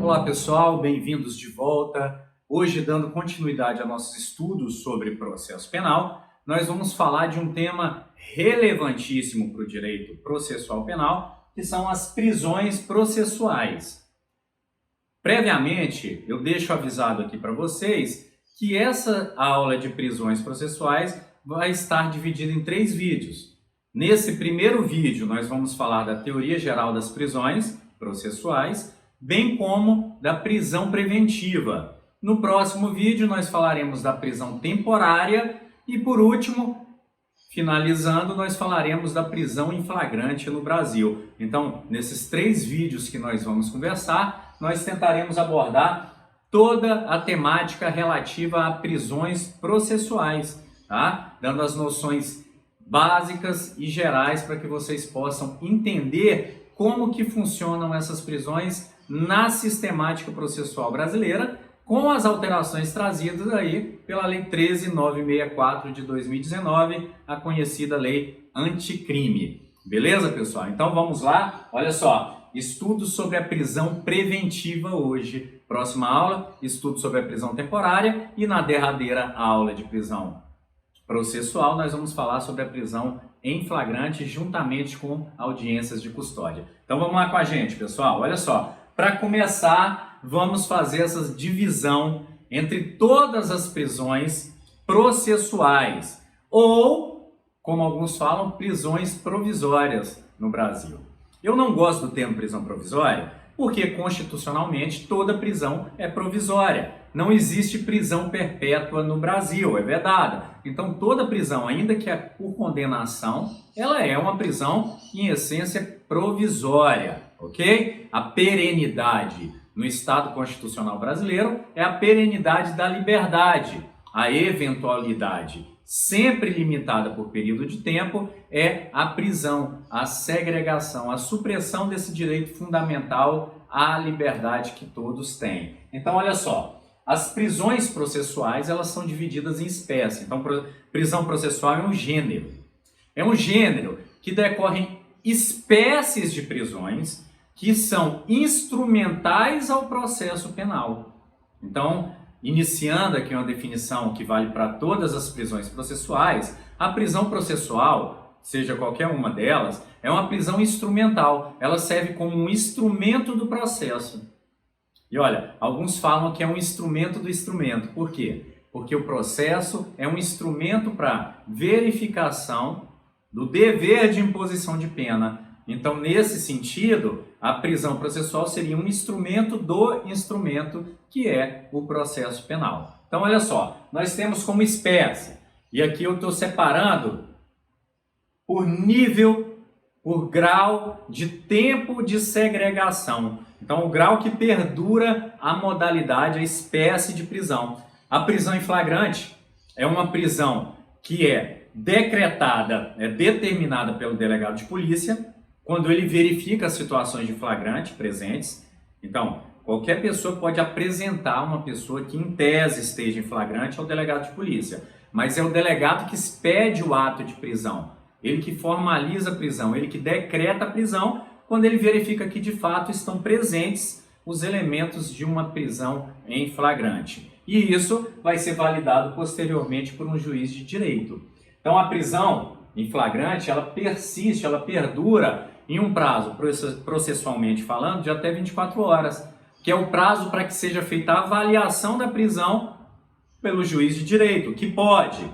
Olá pessoal, bem-vindos de volta. Hoje, dando continuidade a nossos estudos sobre processo penal, nós vamos falar de um tema relevantíssimo para o direito processual penal, que são as prisões processuais. Previamente, eu deixo avisado aqui para vocês que essa aula de prisões processuais vai estar dividida em 3 vídeos. Nesse primeiro vídeo, nós vamos falar da teoria geral das prisões processuais, bem como da prisão preventiva. No próximo vídeo, nós falaremos da prisão temporária e, por último, finalizando, nós falaremos da prisão em flagrante no Brasil. Então, nesses 3 vídeos que nós vamos conversar, nós tentaremos abordar toda a temática relativa a prisões processuais, tá? Dando as noções básicas e gerais para que vocês possam entender como que funcionam essas prisões na sistemática processual brasileira, com as alterações trazidas aí pela Lei 13.964 de 2019, a conhecida Lei Anticrime. Beleza, pessoal? Então vamos lá. Olha só, estudo sobre a prisão preventiva hoje. Próxima aula, estudo sobre a prisão temporária e na derradeira aula de prisão processual, nós vamos falar sobre a prisão em flagrante juntamente com audiências de custódia. Então vamos lá com a gente, pessoal. Olha só. Para começar, vamos fazer essa divisão entre todas as prisões processuais ou, como alguns falam, prisões provisórias no Brasil. Eu não gosto do termo prisão provisória porque constitucionalmente toda prisão é provisória. Não existe prisão perpétua no Brasil, é vedada. Então toda prisão, ainda que é por condenação, ela é uma prisão em essência provisória, ok? A perenidade no Estado Constitucional brasileiro é a perenidade da liberdade. A eventualidade, sempre limitada por período de tempo, é a prisão, a segregação, a supressão desse direito fundamental à liberdade que todos têm. Então, olha só, as prisões processuais, elas são divididas em espécies. Então, prisão processual é um gênero. É um gênero que decorrem espécies de prisões que são instrumentais ao processo penal. Então, iniciando aqui uma definição que vale para todas as prisões processuais, a prisão processual, seja qualquer uma delas, é uma prisão instrumental. Ela serve como um instrumento do processo. E olha, alguns falam que é um instrumento do instrumento. Por quê? Porque o processo é um instrumento para verificação do dever de imposição de pena. Então, nesse sentido, a prisão processual seria um instrumento do instrumento que é o processo penal. Então, olha só, nós temos como espécie, e aqui eu estou separando por nível, por grau de tempo de segregação. Então, o grau que perdura a modalidade, a espécie de prisão. A prisão em flagrante é uma prisão que é decretada, é determinada pelo delegado de polícia, quando ele verifica as situações de flagrante presentes. Então, qualquer pessoa pode apresentar uma pessoa que em tese esteja em flagrante ao delegado de polícia, mas é o delegado que expede o ato de prisão, ele que formaliza a prisão, ele que decreta a prisão quando ele verifica que de fato estão presentes os elementos de uma prisão em flagrante. E isso vai ser validado posteriormente por um juiz de direito. Então a prisão em flagrante, ela persiste, ela perdura em um prazo, processualmente falando, de até 24 horas, que é o prazo para que seja feita a avaliação da prisão pelo juiz de direito, que pode,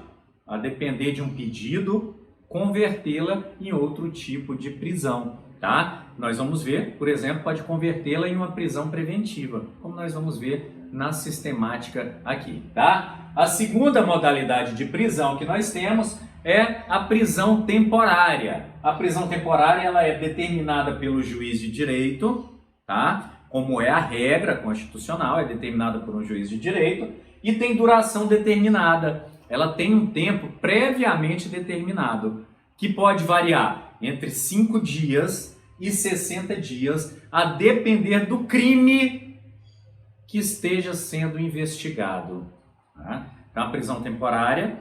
a depender de um pedido, convertê-la em outro tipo de prisão, tá? Nós vamos ver, por exemplo, pode convertê-la em uma prisão preventiva, como nós vamos ver na sistemática aqui, tá? A segunda modalidade de prisão que nós temos é a prisão temporária. A prisão temporária, ela é determinada pelo juiz de direito, tá? Como é a regra constitucional, é determinada por um juiz de direito e tem duração determinada. Ela tem um tempo previamente determinado, que pode variar entre 5 dias e 60 dias, a depender do crime que esteja sendo investigado, tá? Então, a prisão temporária,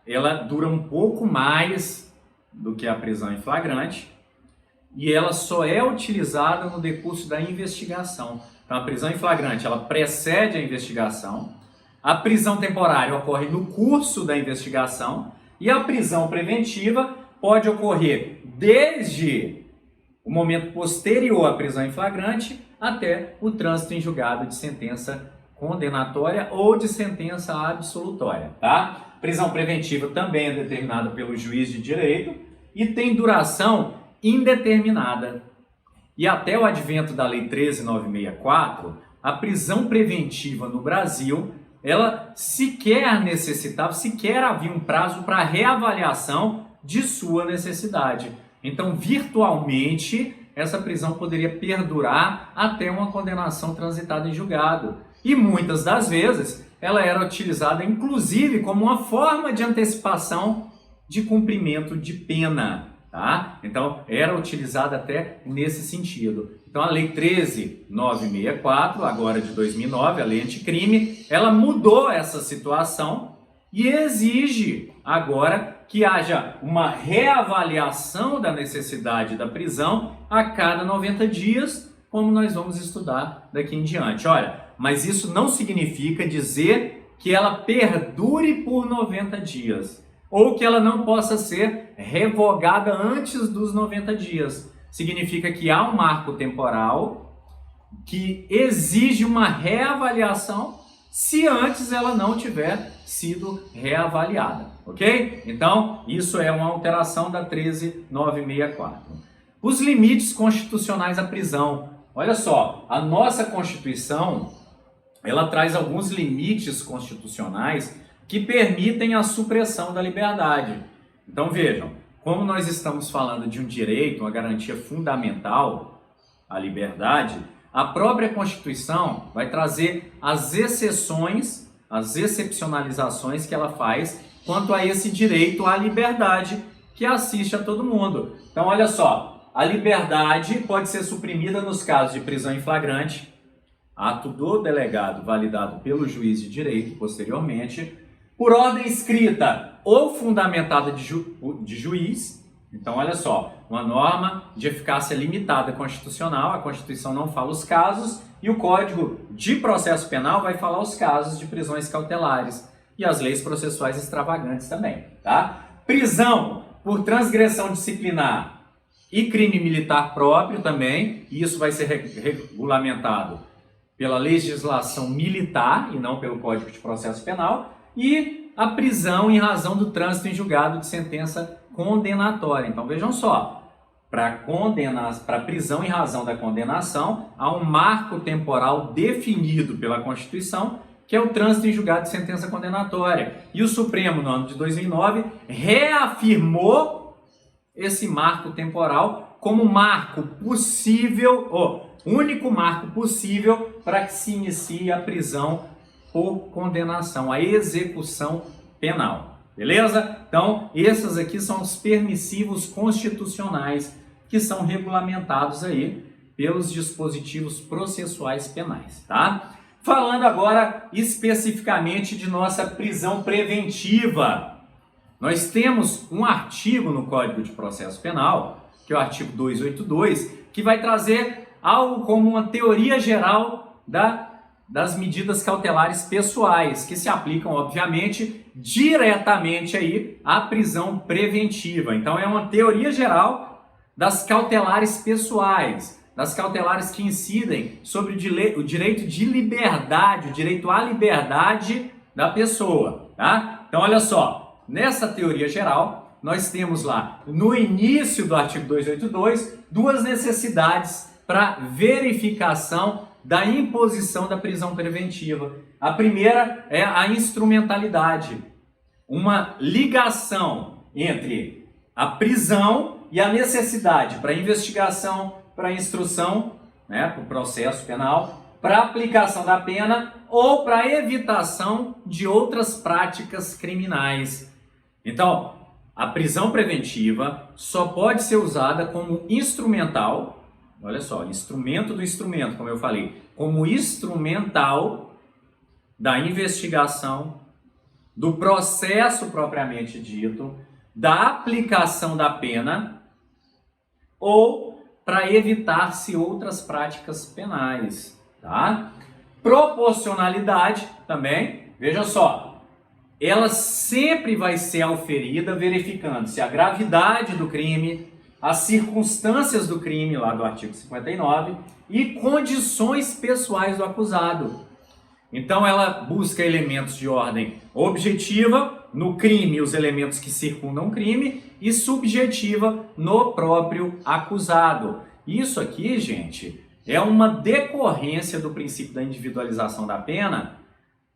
ela dura um pouco mais do que a prisão em flagrante e ela só é utilizada no decurso da investigação. Então, a prisão em flagrante, ela precede a investigação, a prisão temporária ocorre no curso da investigação e a prisão preventiva pode ocorrer desde o momento posterior à prisão em flagrante até o trânsito em julgado de sentença condenatória ou de sentença absolutória, tá? Prisão preventiva também é determinada pelo juiz de direito e tem duração indeterminada. E até o advento da Lei 13.964, a prisão preventiva no Brasil, ela sequer necessitava, sequer havia um prazo para reavaliação de sua necessidade. Então, virtualmente, essa prisão poderia perdurar até uma condenação transitada em julgado. E muitas das vezes, ela era utilizada inclusive como uma forma de antecipação de cumprimento de pena. Tá? Então, era utilizada até nesse sentido. Então, a Lei 13.964, agora de 2009, a Lei Anticrime, ela mudou essa situação e exige agora que haja uma reavaliação da necessidade da prisão a cada 90 dias, como nós vamos estudar daqui em diante. Olha, mas isso não significa dizer que ela perdure por 90 dias. Ou que ela não possa ser revogada antes dos 90 dias. Significa que há um marco temporal que exige uma reavaliação se antes ela não tiver sido reavaliada, ok? Então, isso é uma alteração da 13.964. Os limites constitucionais à prisão. Olha só, a nossa Constituição, ela traz alguns limites constitucionais que permitem a supressão da liberdade. Então vejam, como nós estamos falando de um direito, uma garantia fundamental à liberdade, a própria Constituição vai trazer as exceções, as excepcionalizações que ela faz quanto a esse direito à liberdade que assiste a todo mundo. Então olha só, a liberdade pode ser suprimida nos casos de prisão em flagrante, ato do delegado validado pelo juiz de direito posteriormente, por ordem escrita ou fundamentada de juiz. Então, olha só, uma norma de eficácia limitada constitucional, a Constituição não fala os casos, e o Código de Processo Penal vai falar os casos de prisões cautelares, e as leis processuais extravagantes também, tá? Prisão por transgressão disciplinar e crime militar próprio também, e isso vai ser regulamentado pela legislação militar e não pelo Código de Processo Penal, e a prisão em razão do trânsito em julgado de sentença condenatória. Então vejam só, para prisão em razão da condenação, há um marco temporal definido pela Constituição, que é o trânsito em julgado de sentença condenatória. E o Supremo, no ano de 2009, reafirmou esse marco temporal como marco possível, único marco possível para que se inicie a prisão por condenação, a execução penal. Beleza? Então, esses aqui são os permissivos constitucionais que são regulamentados aí pelos dispositivos processuais penais, tá? Falando agora especificamente de nossa prisão preventiva. Nós temos um artigo no Código de Processo Penal, que é o artigo 282, que vai trazer algo como uma teoria geral das medidas cautelares pessoais, que se aplicam, obviamente, diretamente aí à prisão preventiva. Então, é uma teoria geral das cautelares pessoais, das cautelares que incidem sobre o direito de liberdade, o direito à liberdade da pessoa, tá? Então, olha só, nessa teoria geral, nós temos lá, no início do artigo 282, duas necessidades para verificação da imposição da prisão preventiva. A primeira é a instrumentalidade, uma ligação entre a prisão e a necessidade para investigação, para instrução, para o processo penal, para aplicação da pena ou para evitação de outras práticas criminais. Então, a prisão preventiva só pode ser usada como instrumental. Olha só, instrumento do instrumento, como eu falei, como instrumental da investigação, do processo propriamente dito, da aplicação da pena ou para evitar-se outras práticas penais, tá? Proporcionalidade também, veja só, ela sempre vai ser auferida verificando se a gravidade do crime, as circunstâncias do crime, lá do artigo 59, e condições pessoais do acusado. Então ela busca elementos de ordem objetiva, no crime, os elementos que circundam o crime, e subjetiva no próprio acusado. Isso aqui, gente, é uma decorrência do princípio da individualização da pena,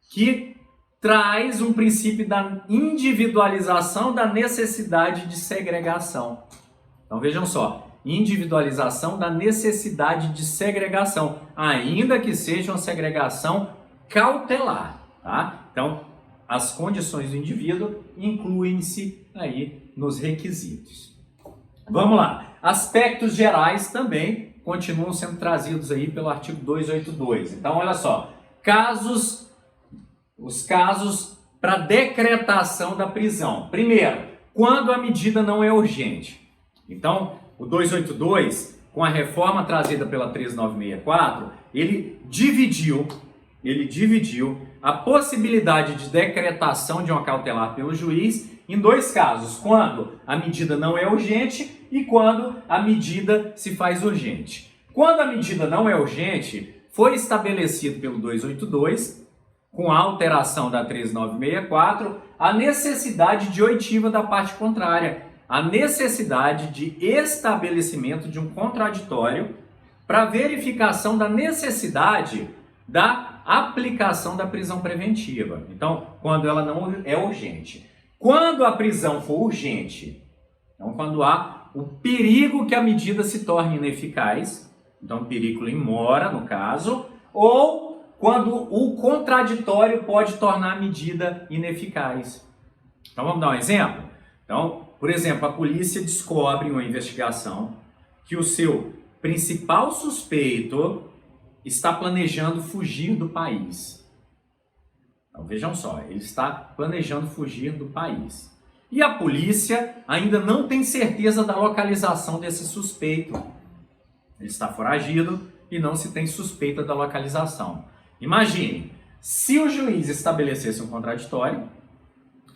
que traz um princípio da individualização da necessidade de segregação. Então vejam só, individualização da necessidade de segregação, ainda que seja uma segregação cautelar, tá? Então, as condições do indivíduo incluem-se aí nos requisitos. Vamos lá. Aspectos gerais também continuam sendo trazidos aí pelo artigo 282. Então, olha só, os casos para decretação da prisão. Primeiro, quando a medida não é urgente. Então, o 282, com a reforma trazida pela 13964, ele dividiu a possibilidade de decretação de uma cautelar pelo juiz em dois casos, quando a medida não é urgente e quando a medida se faz urgente. Quando a medida não é urgente, foi estabelecido pelo 282, com a alteração da 13964, a necessidade de oitiva da parte contrária, a necessidade de estabelecimento de um contraditório para verificação da necessidade da aplicação da prisão preventiva. Então, quando ela não é urgente. Quando a prisão for urgente, então quando há o perigo que a medida se torne ineficaz, então perigo in mora, no caso, ou quando o contraditório pode tornar a medida ineficaz. Então vamos dar um exemplo? Então, por exemplo, a polícia descobre em uma investigação que o seu principal suspeito está planejando fugir do país. Então, vejam só, ele está planejando fugir do país. E a polícia ainda não tem certeza da localização desse suspeito. Ele está foragido e não se tem suspeita da localização. Imagine, se o juiz estabelecesse um contraditório,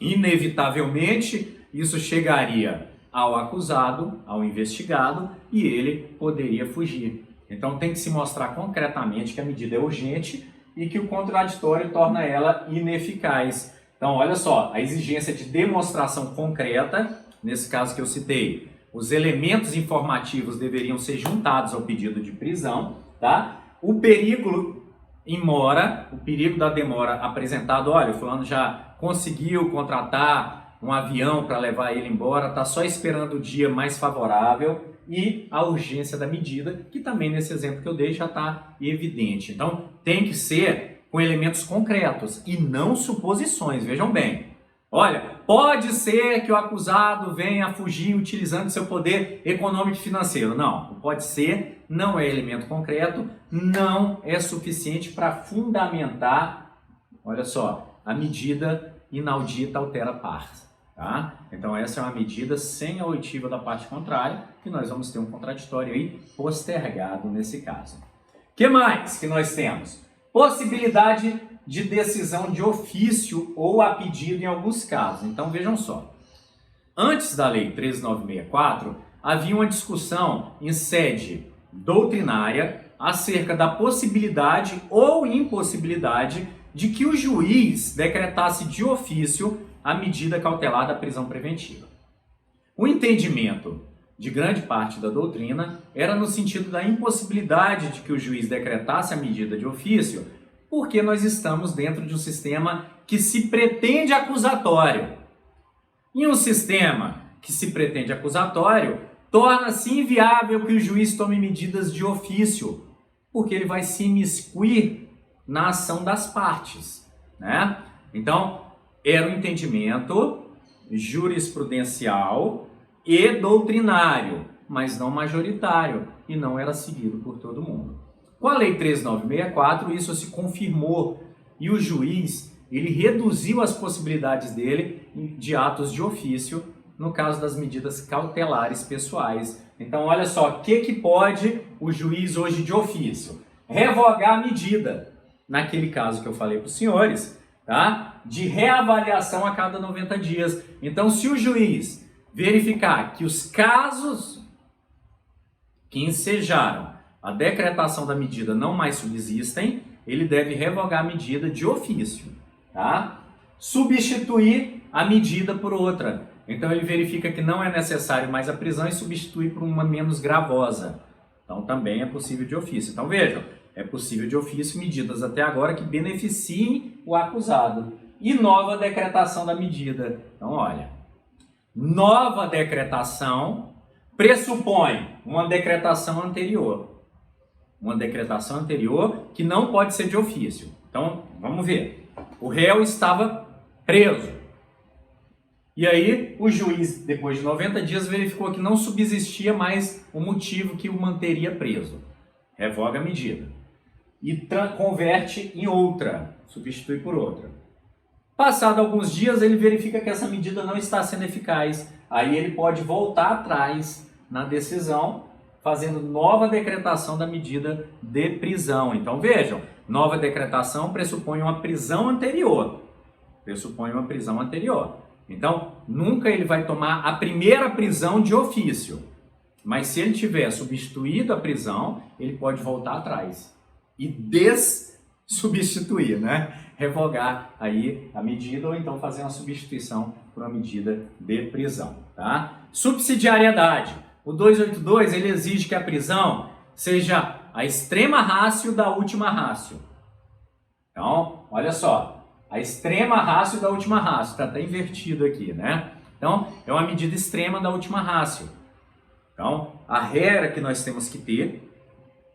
inevitavelmente isso chegaria ao acusado, ao investigado, e ele poderia fugir. Então tem que se mostrar concretamente que a medida é urgente e que o contraditório torna ela ineficaz. Então olha só, a exigência de demonstração concreta, nesse caso que eu citei, os elementos informativos deveriam ser juntados ao pedido de prisão, tá? O perigo in mora, o perigo da demora apresentado, olha, o fulano já conseguiu contratar um avião para levar ele embora, está só esperando o dia mais favorável, e a urgência da medida, que também nesse exemplo que eu dei já está evidente. Então tem que ser com elementos concretos e não suposições, vejam bem. Olha, pode ser que o acusado venha fugir utilizando seu poder econômico e financeiro. Não, pode ser, não é elemento concreto, não é suficiente para fundamentar, olha só, a medida inaudita altera pars. Tá? Então essa é uma medida sem a oitiva da parte contrária, que nós vamos ter um contraditório aí postergado nesse caso. O que mais que nós temos? Possibilidade de decisão de ofício ou a pedido em alguns casos. Então vejam só, antes da lei 13964, havia uma discussão em sede doutrinária acerca da possibilidade ou impossibilidade de que o juiz decretasse de ofício a medida cautelar da prisão preventiva. O entendimento de grande parte da doutrina era no sentido da impossibilidade de que o juiz decretasse a medida de ofício, porque nós estamos dentro de um sistema que se pretende acusatório. Em um sistema que se pretende acusatório, torna-se inviável que o juiz tome medidas de ofício, porque ele vai se imiscuir na ação das partes, né? Então, era um entendimento jurisprudencial e doutrinário, mas não majoritário, e não era seguido por todo mundo. Com a Lei 13964, isso se confirmou, e o juiz ele reduziu as possibilidades dele de atos de ofício no caso das medidas cautelares pessoais. Então, olha só, o que pode o juiz hoje de ofício? Revogar a medida, naquele caso que eu falei para os senhores, tá? De reavaliação a cada 90 dias. Então, se o juiz verificar que os casos que ensejaram a decretação da medida não mais subsistem, ele deve revogar a medida de ofício, tá? Substituir a medida por outra. Então ele verifica que não é necessário mais a prisão e substitui por uma menos gravosa. Então também é possível de ofício. Então vejam, é possível de ofício medidas até agora que beneficiem o acusado. E nova decretação da medida. Então olha, nova decretação pressupõe uma decretação anterior. Uma decretação anterior que não pode ser de ofício. Então vamos ver. O réu estava preso. E aí o juiz, depois de 90 dias, verificou que não subsistia mais o motivo que o manteria preso. Revoga a medida. E converte em outra, substitui por outra. Passado alguns dias, ele verifica que essa medida não está sendo eficaz. Aí ele pode voltar atrás na decisão, fazendo nova decretação da medida de prisão. Então vejam, nova decretação pressupõe uma prisão anterior. Pressupõe uma prisão anterior. Então, nunca ele vai tomar a primeira prisão de ofício. Mas se ele tiver substituído a prisão, ele pode voltar atrás e dessubstituir, né? Revogar aí a medida ou então fazer uma substituição por uma medida de prisão, tá? Subsidiariedade. O 282, ele exige que a prisão seja a extrema ratio da última ratio. Então, olha só. A extrema ratio da última ratio, está até invertido aqui, né? Então, é uma medida extrema da última ratio. Então, a regra que nós temos que ter,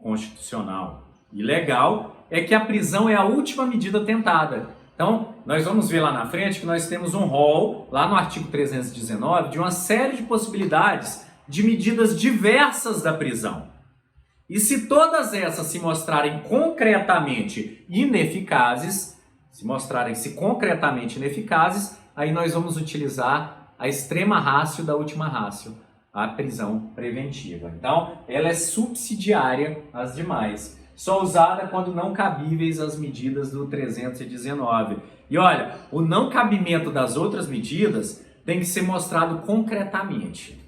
constitucional e legal, é que a prisão é a última medida tentada. Então, nós vamos ver lá na frente que nós temos um rol, lá no artigo 319, de uma série de possibilidades de medidas diversas da prisão. E se todas essas se mostrarem concretamente ineficazes, aí nós vamos utilizar a extrema ratio da última ratio, a prisão preventiva. Então, ela é subsidiária às demais, só usada quando não cabíveis as medidas do 319. E olha, o não cabimento das outras medidas tem que ser mostrado concretamente.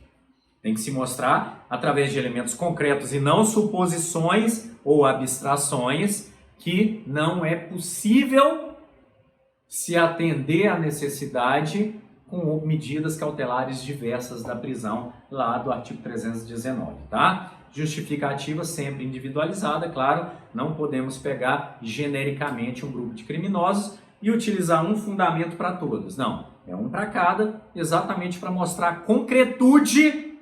Tem que se mostrar através de elementos concretos e não suposições ou abstrações que não é possível se atender à necessidade com medidas cautelares diversas da prisão, lá do artigo 319, tá? Justificativa sempre individualizada, claro, não podemos pegar genericamente um grupo de criminosos e utilizar um fundamento para todos, não, é um para cada, exatamente para mostrar a concretude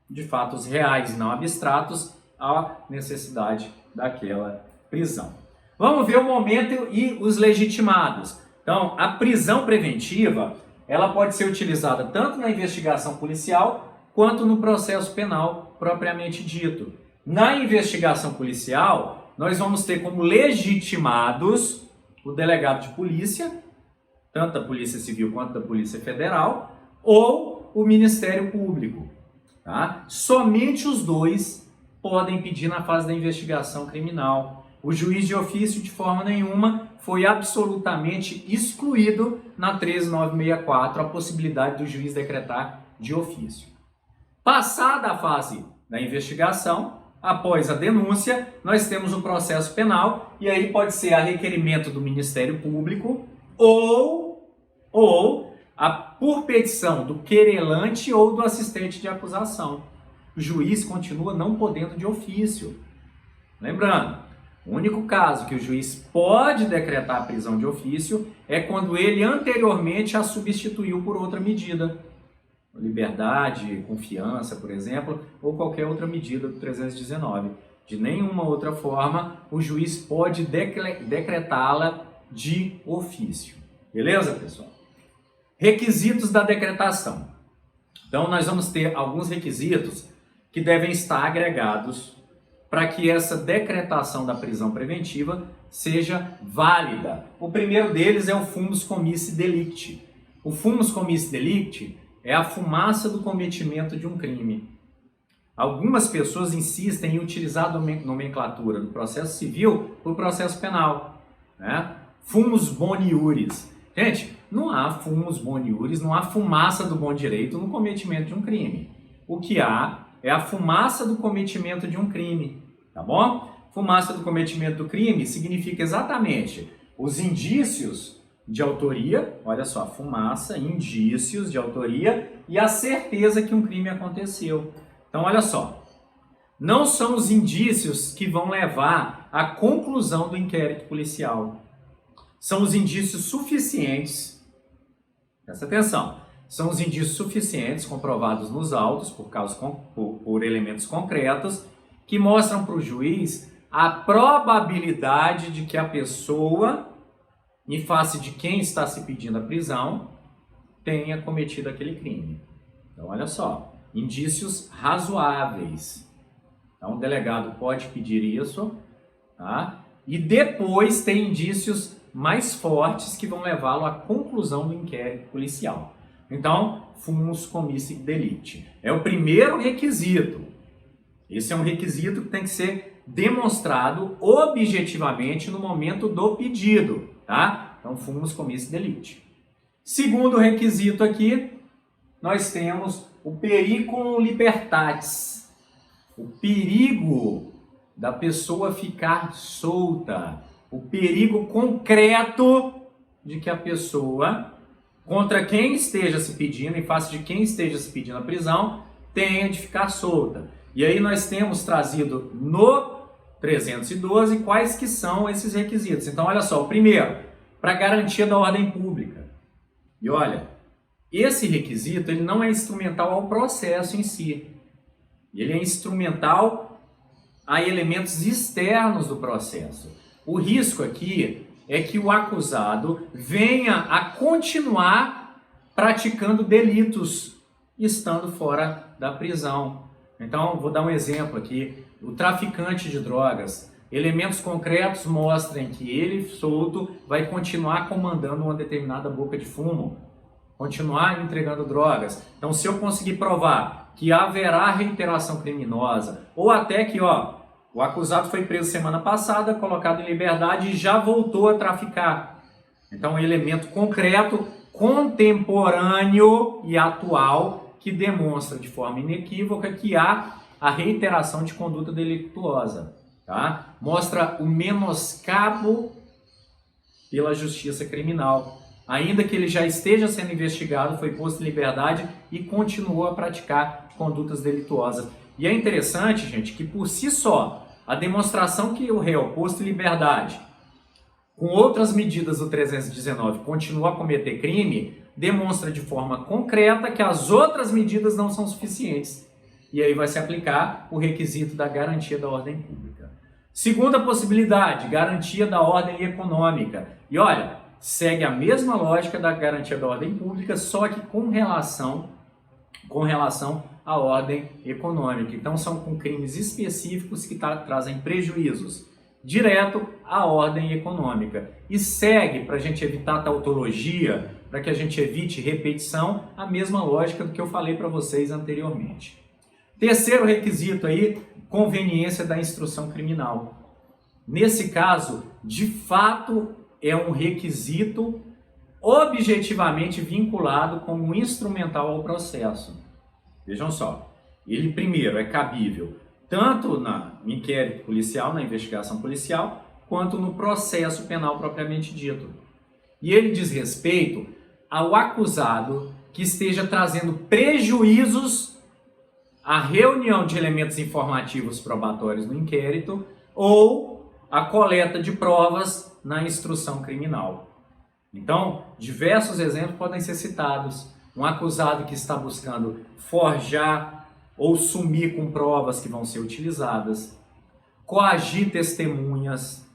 de fatos reais, não abstratos, a necessidade daquela prisão. Vamos ver o momento e os legitimados. Então, a prisão preventiva, ela pode ser utilizada tanto na investigação policial quanto no processo penal propriamente dito. Na investigação policial, nós vamos ter como legitimados o delegado de polícia, tanto da Polícia Civil quanto da Polícia Federal, ou o Ministério Público. Tá? Somente os dois podem pedir na fase da investigação criminal. O juiz de ofício, de forma nenhuma, foi absolutamente excluído na 13964 a possibilidade do juiz decretar de ofício. Passada a fase da investigação, após a denúncia, nós temos o processo penal e aí pode ser a requerimento do Ministério Público ou por petição do querelante ou do assistente de acusação. O juiz continua não podendo de ofício. Lembrando, o único caso que o juiz pode decretar a prisão de ofício é quando ele anteriormente a substituiu por outra medida. Liberdade, confiança, por exemplo, ou qualquer outra medida do 319. De nenhuma outra forma, o juiz pode decretá-la de ofício. Beleza, pessoal? Requisitos da decretação. Então, nós vamos ter alguns requisitos que devem estar agregados para que essa decretação da prisão preventiva seja válida. O primeiro deles é o fumus comissi delicti. O fumus comissi delicti é a fumaça do cometimento de um crime. Algumas pessoas insistem em utilizar a nomenclatura do processo civil para o processo penal, né? Fumus boni iuris. Gente, não há fumus boni iuris, não há fumaça do bom direito no cometimento de um crime. O que há é a fumaça do cometimento de um crime, tá bom? Fumaça do cometimento do crime significa exatamente os indícios de autoria, olha só, fumaça, indícios de autoria e a certeza que um crime aconteceu. Então, olha só, não são os indícios que vão levar à conclusão do inquérito policial. São os indícios suficientes, presta atenção, são os indícios suficientes comprovados nos autos por elementos concretos que mostram para o juiz a probabilidade de que a pessoa, em face de quem está se pedindo a prisão, tenha cometido aquele crime. Então, olha só, indícios razoáveis. Então, o delegado pode pedir isso, tá? E depois tem indícios mais fortes que vão levá-lo à conclusão do inquérito policial. Então, fumus comissi delicti. É o primeiro requisito. Esse é um requisito que tem que ser demonstrado objetivamente no momento do pedido, tá? Então, fumus comissi delicti. Segundo requisito aqui, nós temos o periculum libertatis. O perigo da pessoa ficar solta. O perigo concreto de que a pessoa, contra quem esteja se pedindo, em face de quem esteja se pedindo a prisão, tenha de ficar solta. E aí nós temos trazido no 312 quais que são esses requisitos. Então, olha só, o primeiro, para garantia da ordem pública. E olha, esse requisito ele não é instrumental ao processo em si. Ele é instrumental a elementos externos do processo. O risco aqui é que o acusado venha a continuar praticando delitos estando fora da prisão. Então, vou dar um exemplo aqui. O traficante de drogas, elementos concretos mostrem que ele, solto, vai continuar comandando uma determinada boca de fumo, continuar entregando drogas. Então, se eu conseguir provar que haverá reiteração criminosa, ou até que, o acusado foi preso semana passada, colocado em liberdade e já voltou a traficar. Então, um elemento concreto, contemporâneo e atual que demonstra de forma inequívoca que há a reiteração de conduta delituosa. Tá? Mostra o menoscabo pela justiça criminal. Ainda que ele já esteja sendo investigado, foi posto em liberdade e continuou a praticar condutas delituosas. E é interessante, gente, que por si só, a demonstração que o réu, posto em liberdade, com outras medidas do 319, continua a cometer crime, demonstra de forma concreta que as outras medidas não são suficientes. E aí vai se aplicar o requisito da garantia da ordem pública. Segunda possibilidade, garantia da ordem econômica. E olha, segue a mesma lógica da garantia da ordem pública, só que com relação à ordem econômica. Então são com crimes específicos que trazem prejuízos direto à ordem econômica. E segue, para a gente evitar tautologia, para que a gente evite repetição, a mesma lógica do que eu falei para vocês anteriormente. Terceiro requisito aí, conveniência da instrução criminal. Nesse caso, de fato, é um requisito objetivamente vinculado como instrumental ao processo. Vejam só, ele primeiro é cabível tanto no inquérito policial, na investigação policial, quanto no processo penal propriamente dito. E ele diz respeito ao acusado que esteja trazendo prejuízos à reunião de elementos informativos probatórios no inquérito ou à coleta de provas na instrução criminal. Então, diversos exemplos podem ser citados. Um acusado que está buscando forjar ou sumir com provas que vão ser utilizadas, coagir testemunhas,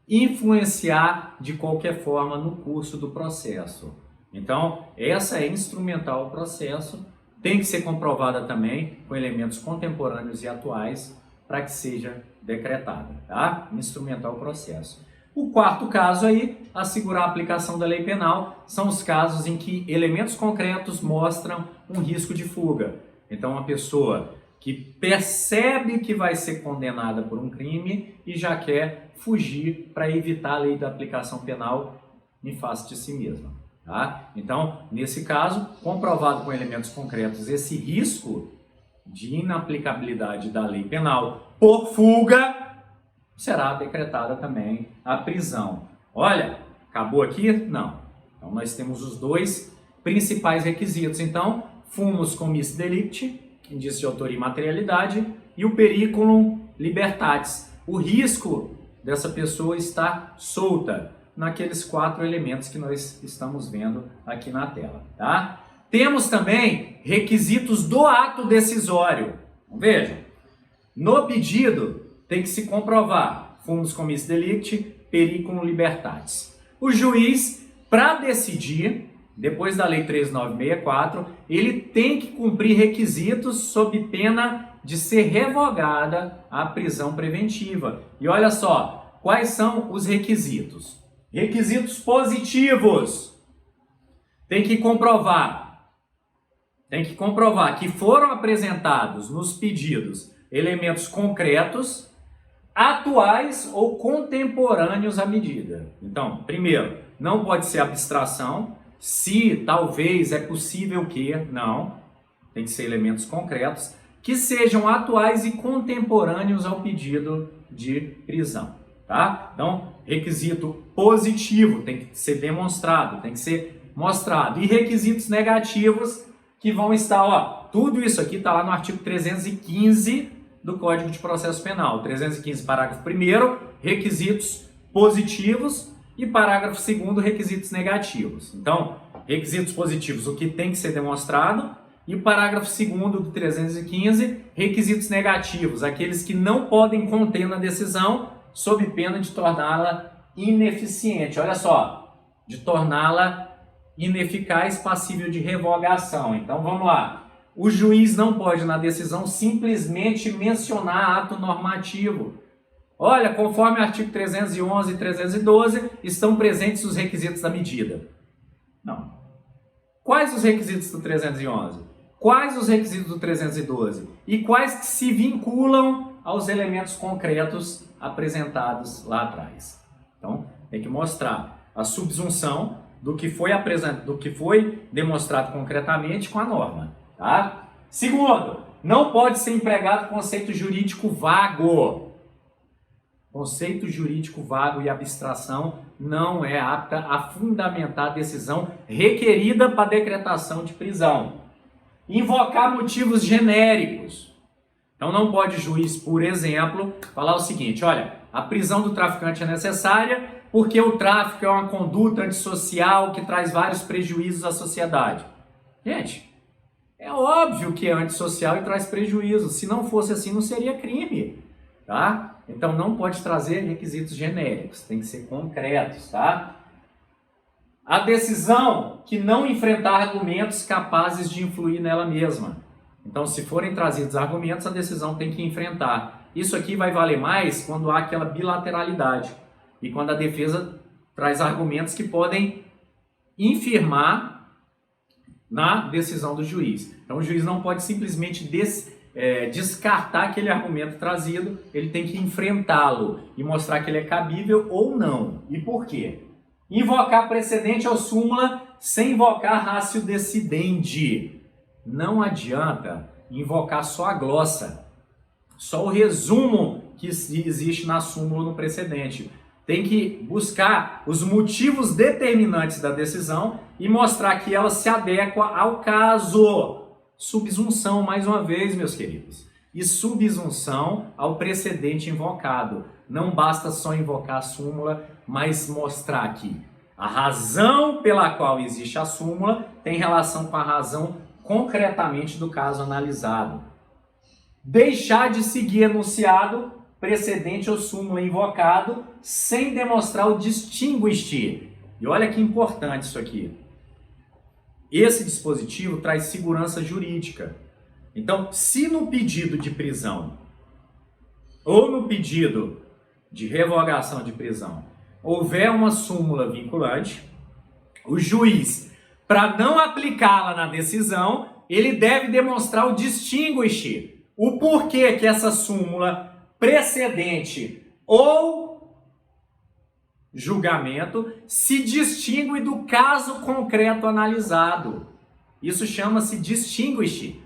influenciar de qualquer forma no curso do processo. Então, essa é instrumental ao processo, tem que ser comprovada também com elementos contemporâneos e atuais para que seja decretada, tá? Instrumental ao processo. O quarto caso aí, assegurar a aplicação da lei penal, são os casos em que elementos concretos mostram um risco de fuga. Então, uma pessoa que percebe que vai ser condenada por um crime e já quer fugir para evitar a lei da aplicação penal em face de si mesma. Tá? Então, nesse caso, comprovado com elementos concretos esse risco de inaplicabilidade da lei penal por fuga, será decretada também a prisão. Olha, acabou aqui? Não. Então, nós temos os dois principais requisitos. Então, fumus commis delicti, indício de autoria e materialidade, e o periculum libertatis, o risco dessa pessoa estar solta naqueles 4 elementos que nós estamos vendo aqui na tela. Tá? Temos também requisitos do ato decisório. Vejam, no pedido tem que se comprovar fumus commis delicti, periculum libertatis. O juiz, para decidir, depois da Lei 13.964, ele tem que cumprir requisitos sob pena de ser revogada a prisão preventiva. E olha só, quais são os requisitos? Requisitos positivos. Tem que comprovar que foram apresentados nos pedidos elementos concretos, atuais ou contemporâneos à medida. Então, primeiro, não pode ser abstração. Se talvez é possível que, não, tem que ser elementos concretos, que sejam atuais e contemporâneos ao pedido de prisão, tá? Então, requisito positivo tem que ser demonstrado, tem que ser mostrado. E requisitos negativos que vão estar, ó, tudo isso aqui está lá no artigo 315 do Código de Processo Penal. 315, parágrafo 1º, requisitos positivos, e parágrafo 2º, requisitos negativos. Então, requisitos positivos, o que tem que ser demonstrado, e o parágrafo 2º do 315, requisitos negativos, aqueles que não podem conter na decisão, sob pena de torná-la ineficiente. Olha só, de torná-la ineficaz, passível de revogação. Então, vamos lá. O juiz não pode, na decisão, simplesmente mencionar ato normativo. Olha, conforme o artigo 311 e 312, estão presentes os requisitos da medida. Não. Quais os requisitos do 311? Quais os requisitos do 312? E quais que se vinculam aos elementos concretos apresentados lá atrás? Então, tem que mostrar a subsunção do que foi demonstrado concretamente com a norma. Tá? Segundo, não pode ser empregado conceito jurídico vago. Conceito jurídico vago e abstração não é apta a fundamentar a decisão requerida para decretação de prisão. Invocar motivos genéricos. Então não pode o juiz, por exemplo, falar o seguinte: olha, a prisão do traficante é necessária porque o tráfico é uma conduta antissocial que traz vários prejuízos à sociedade. Gente, é óbvio que é antissocial e traz prejuízo. Se não fosse assim, não seria crime. Tá? Então não pode trazer requisitos genéricos, tem que ser concretos, tá? A decisão que não enfrentar argumentos capazes de influir nela mesma. Então, se forem trazidos argumentos, a decisão tem que enfrentar. Isso aqui vai valer mais quando há aquela bilateralidade e quando a defesa traz argumentos que podem infirmar na decisão do juiz. Então, o juiz não pode simplesmente descartar aquele argumento trazido, ele tem que enfrentá-lo e mostrar que ele é cabível ou não. E por quê? Invocar precedente ou súmula sem invocar ratio decidendi. Não adianta invocar só a glossa, só o resumo que existe na súmula no precedente. Tem que buscar os motivos determinantes da decisão e mostrar que ela se adequa ao caso. Subsunção, mais uma vez, meus queridos. E subsunção ao precedente invocado. Não basta só invocar a súmula, mas mostrar que a razão pela qual existe a súmula tem relação com a razão concretamente do caso analisado. Deixar de seguir enunciado, precedente ou súmula invocado, sem demonstrar o distinguish. E olha que importante isso aqui. Esse dispositivo traz segurança jurídica. Então, se no pedido de prisão ou no pedido de revogação de prisão houver uma súmula vinculante, o juiz, para não aplicá-la na decisão, ele deve demonstrar o distinguish, o porquê que essa súmula precedente ou julgamento se distingue do caso concreto analisado. Isso chama-se distinguish.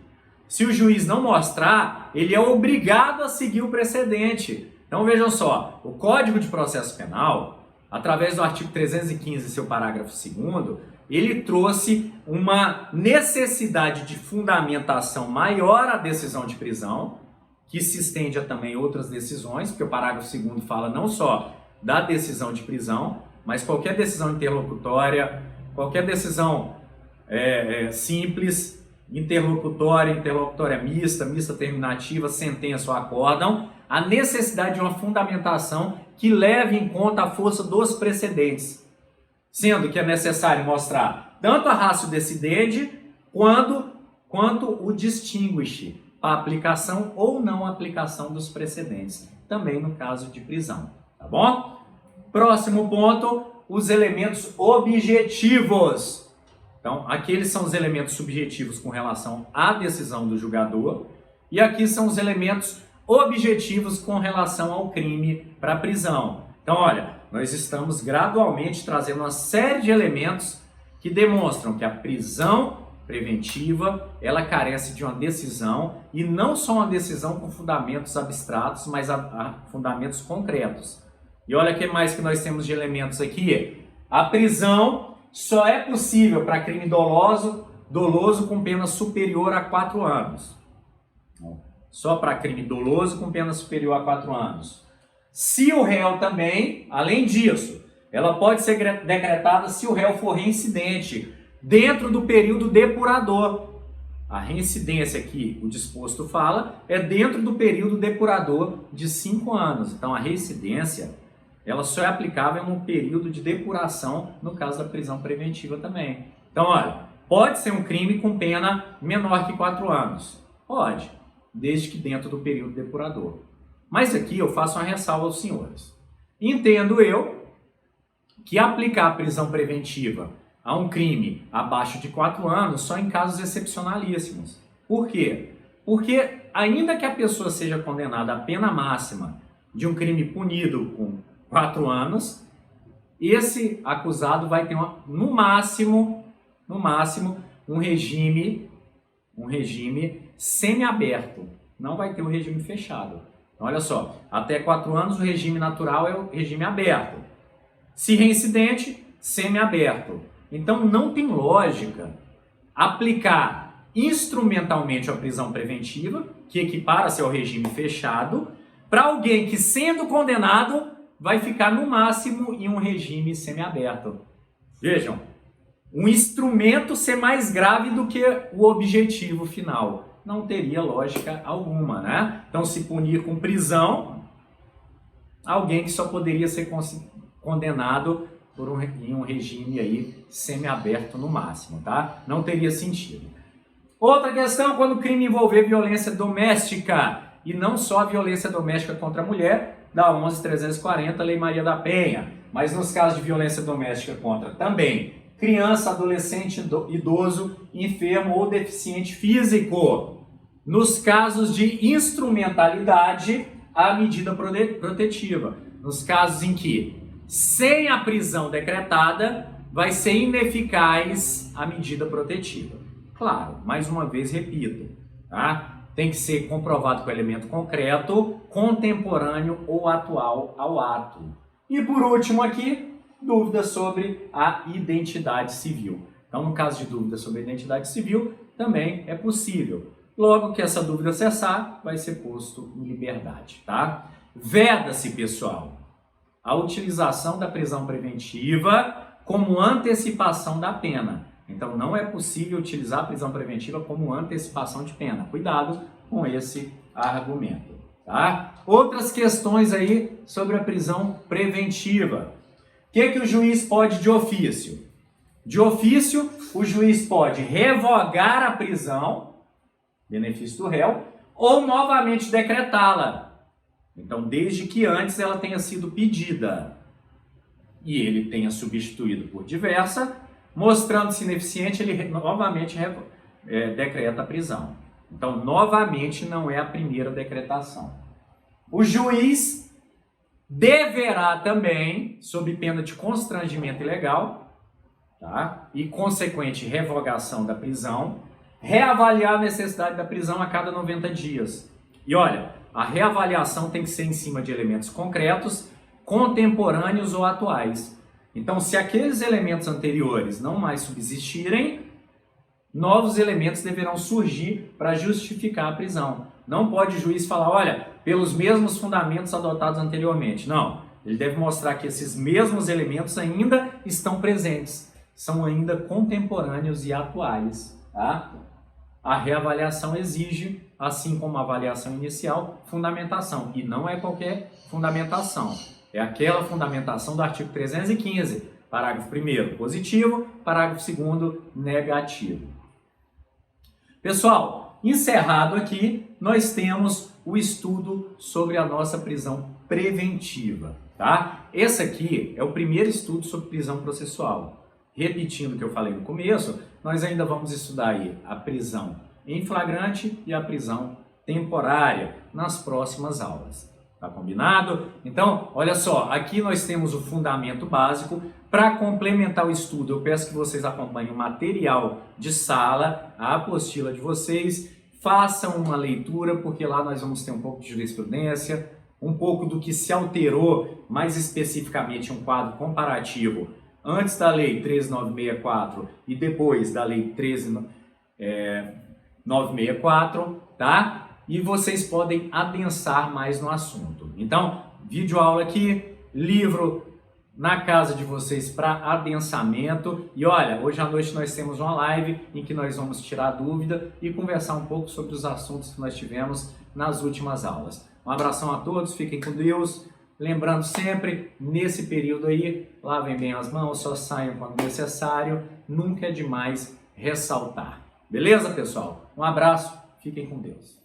Se o juiz não mostrar, ele é obrigado a seguir o precedente. Então vejam só, o Código de Processo Penal, através do artigo 315, seu parágrafo 2º, ele trouxe uma necessidade de fundamentação maior à decisão de prisão, que se estende a também outras decisões, porque o parágrafo 2º fala não só da decisão de prisão, mas qualquer decisão interlocutória, qualquer decisão simples, interlocutória mista, mista terminativa, sentença ou acórdão, a necessidade de uma fundamentação que leve em conta a força dos precedentes, sendo que é necessário mostrar tanto a ratio decidendi quanto o distinguish para aplicação ou não aplicação dos precedentes, também no caso de prisão, tá bom? Próximo ponto, os elementos objetivos. Então, aqueles são os elementos subjetivos com relação à decisão do julgador, e aqui são os elementos objetivos com relação ao crime para prisão. Então, olha, nós estamos gradualmente trazendo uma série de elementos que demonstram que a prisão preventiva, ela carece de uma decisão, e não só uma decisão com fundamentos abstratos, mas a fundamentos concretos. E olha o que mais que nós temos de elementos aqui. A prisão só é possível para crime doloso com pena superior a 4 anos. Só para crime doloso com pena superior a 4 anos. Se o réu também, além disso, ela pode ser decretada se o réu for reincidente, dentro do período depurador. A reincidência aqui, o disposto fala, é dentro do período depurador de 5 anos. Então a reincidência, ela só é aplicável no período de depuração, no caso da prisão preventiva também. Então, olha, pode ser um crime com pena menor que 4 anos. Pode, desde que dentro do período depurador. Mas aqui eu faço uma ressalva aos senhores. Entendo eu que aplicar a prisão preventiva a um crime abaixo de 4 anos só em casos excepcionalíssimos. Por quê? Porque ainda que a pessoa seja condenada à pena máxima de um crime punido com 4 anos, esse acusado vai ter no máximo, um regime semiaberto. Não vai ter um regime fechado. Então, olha só, até 4 anos o regime natural é o regime aberto. Se reincidente, semiaberto. Então não tem lógica aplicar instrumentalmente a prisão preventiva, que equipara-se ao regime fechado, para alguém que, sendo condenado, vai ficar no máximo em um regime semiaberto. Vejam, um instrumento ser mais grave do que o objetivo final. Não teria lógica alguma, né? Então, se punir com prisão, alguém que só poderia ser condenado em um regime aí semiaberto no máximo, tá? Não teria sentido. Outra questão, quando o crime envolver violência doméstica, e não só a violência doméstica contra a mulher, da 11.340, Lei Maria da Penha, mas nos casos de violência doméstica contra também criança, adolescente, idoso, enfermo ou deficiente físico. Nos casos de instrumentalidade, a medida protetiva. Nos casos em que, sem a prisão decretada, vai ser ineficaz a medida protetiva. Claro, mais uma vez repito, tá? Tem que ser comprovado com elemento concreto, contemporâneo ou atual ao ato. E por último aqui, dúvida sobre a identidade civil. Então, no caso de dúvida sobre a identidade civil, também é possível. Logo que essa dúvida cessar, vai ser posto em liberdade, tá? Veda-se, pessoal, a utilização da prisão preventiva como antecipação da pena. Então, não é possível utilizar a prisão preventiva como antecipação de pena. Cuidado com esse argumento, tá? Outras questões aí sobre a prisão preventiva. O que o juiz pode de ofício? De ofício, o juiz pode revogar a prisão, benefício do réu, ou novamente decretá-la. Então, desde que antes ela tenha sido pedida. e ele tenha substituído por diversa, mostrando-se ineficiente, ele novamente decreta a prisão. Então, novamente, não é a primeira decretação. O juiz deverá também, sob pena de constrangimento ilegal, tá? E consequente revogação da prisão, reavaliar a necessidade da prisão a cada 90 dias. E olha, a reavaliação tem que ser em cima de elementos concretos, contemporâneos ou atuais. Então, se aqueles elementos anteriores não mais subsistirem, novos elementos deverão surgir para justificar a prisão. Não pode o juiz falar, olha, pelos mesmos fundamentos adotados anteriormente. Não, ele deve mostrar que esses mesmos elementos ainda estão presentes, são ainda contemporâneos e atuais. Tá? A reavaliação exige, assim como a avaliação inicial, fundamentação. E não é qualquer fundamentação. É aquela fundamentação do artigo 315, parágrafo 1º positivo, parágrafo 2º negativo. Pessoal, encerrado aqui, nós temos o estudo sobre a nossa prisão preventiva. Tá? Esse aqui é o primeiro estudo sobre prisão processual. Repetindo o que eu falei no começo, nós ainda vamos estudar aí a prisão em flagrante e a prisão temporária nas próximas aulas. Tá combinado? Então, olha só, aqui nós temos o fundamento básico. Para complementar o estudo, eu peço que vocês acompanhem o material de sala, a apostila de vocês, façam uma leitura, porque lá nós vamos ter um pouco de jurisprudência, um pouco do que se alterou, mais especificamente um quadro comparativo antes da Lei 13.964 e depois da Lei 13.964, tá? E vocês podem adensar mais no assunto. Então, vídeo aula aqui, livro na casa de vocês para adensamento. E olha, hoje à noite nós temos uma live em que nós vamos tirar dúvida e conversar um pouco sobre os assuntos que nós tivemos nas últimas aulas. Um abração a todos, fiquem com Deus. Lembrando sempre, nesse período aí, lavem bem as mãos, só saiam quando necessário. Nunca é demais ressaltar. Beleza, pessoal? Um abraço, fiquem com Deus.